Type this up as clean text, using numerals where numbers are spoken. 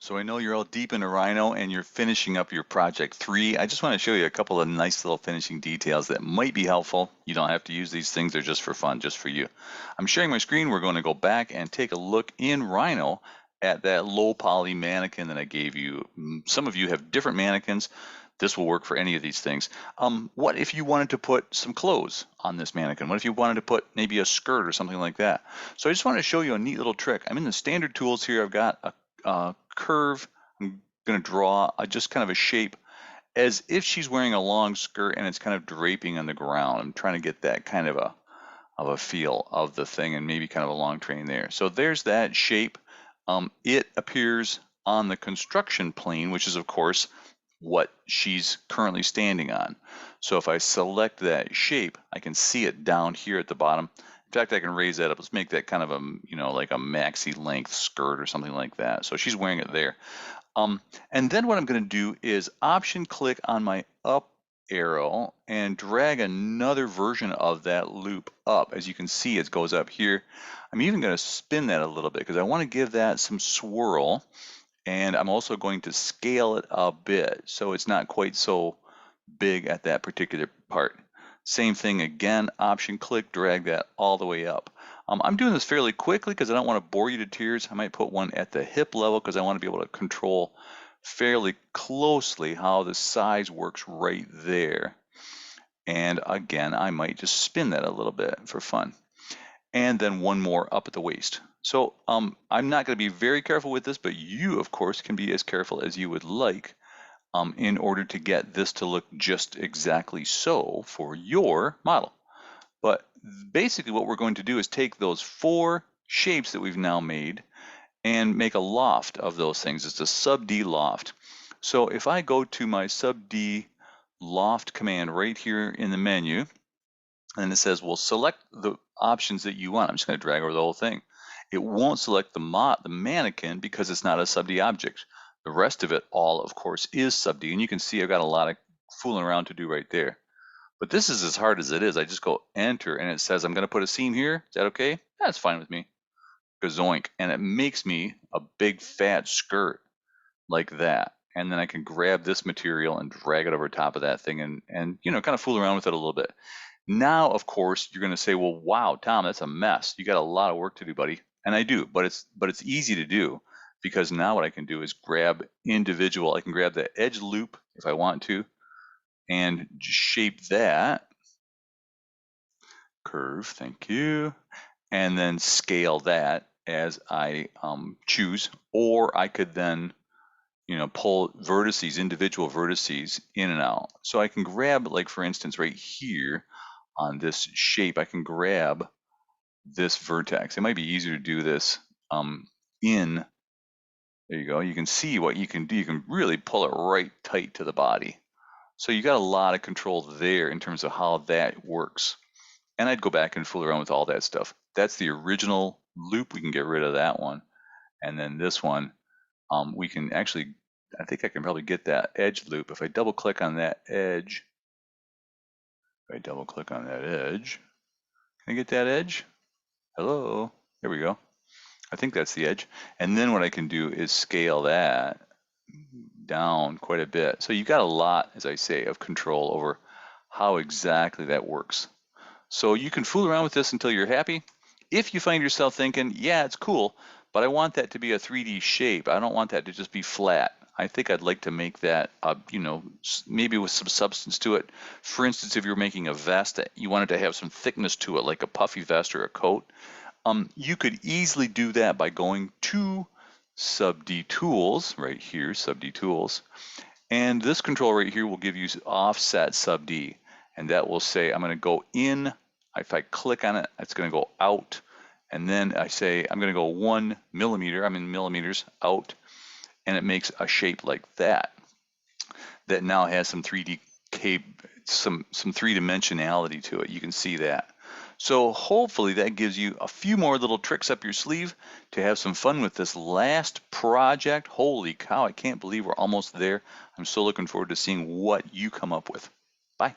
So I know you're all deep into Rhino and you're finishing up your project 3. I just want to show you a couple of nice little finishing details that might be helpful. You don't have to use these things, they're just for fun, just for you. I'm sharing my screen. We're going to go back and take a look in Rhino at that low poly mannequin that I gave you. Some of you have different mannequins. This will work for any of these things. What if you wanted to put some clothes on this mannequin? What if you wanted to put maybe a skirt or something like that? So I just want to show you a neat little trick. I'm in the standard tools here. I've got a curve. I'm going to draw just kind of a shape as if she's wearing a long skirt and it's kind of draping on the ground. I'm trying to get that kind of a feel of the thing and maybe kind of a long train there. So there's that shape. It appears on the construction plane, which is of course what she's currently standing on. So if I select that shape, I can see it down here at the bottom. In fact, I can raise that up. Let's make that kind of a, like a maxi length skirt or something like that. So she's wearing it there. And then what I'm going to do is option click on my up arrow and drag another version of that loop up. As you can see, it goes up here. I'm even going to spin that a little bit because I want to give that some swirl. And I'm also going to scale it a bit so it's not quite so big at that particular part. Same thing again, option click, drag that all the way up. I'm doing this fairly quickly because I don't want to bore you to tears. I might put one at the hip level because I want to be able to control fairly closely how the size works right there. And again, I might just spin that a little bit for fun. And then one more up at the waist. So I'm not going to be very careful with this, but you, of course, can be as careful as you would like in order to get this to look just exactly so for your model. But basically what we're going to do is take those 4 shapes that we've now made and make a loft of those things. It's a SubD loft. So if I go to my SubD loft command right here in the menu, and it says, well, select the options that you want. I'm just going to drag over the whole thing. It won't select the mannequin because it's not a SubD object. The rest of it all, of course, is SubD. And you can see I've got a lot of fooling around to do right there. But this is as hard as it is. I just go enter and it says I'm going to put a seam here. Is that okay? That's fine with me. Gazoink. And it makes me a big fat skirt like that. And then I can grab this material and drag it over top of that thing and kind of fool around with it a little bit. Now, of course, you're going to say, well, wow, Tom, that's a mess. You got a lot of work to do, buddy. And I do, but it's easy to do because now what I can do is grab individual. I can grab the edge loop if I want to and shape that curve. Thank you. And then scale that as I choose, or I could then pull vertices, individual vertices in and out. So I can grab, like for instance, right here on this shape, I can grab this vertex. It might be easier to do this there you go. You can see what you can do. You can really pull it right tight to the body. So you got a lot of control there in terms of how that works. And I'd go back and fool around with all that stuff. That's the original loop. We can get rid of that one. And then this one, we can actually, I think I can probably get that edge loop. If I double click on that edge, can I get that edge? Hello, there we go. I think that's the edge. And then what I can do is scale that down quite a bit. So you've got a lot, as I say, of control over how exactly that works. So you can fool around with this until you're happy. If you find yourself thinking, yeah, it's cool, but I want that to be a 3D shape. I don't want that to just be flat. I think I'd like to make that, maybe with some substance to it. For instance, if you're making a vest, you wanted to have some thickness to it, like a puffy vest or a coat. You could easily do that by going to SubD Tools, right here, SubD Tools. And this control right here will give you offset SubD. And that will say, I'm going to go in. If I click on it, it's going to go out. And then I say, I'm going to go 1 millimeter. I'm in millimeters out. And it makes a shape like that now has some 3D some three-dimensionality to it. You can see that. So hopefully that gives you a few more little tricks up your sleeve to have some fun with this last project. Holy cow, I can't believe we're almost there. I'm so looking forward to seeing what you come up with. Bye.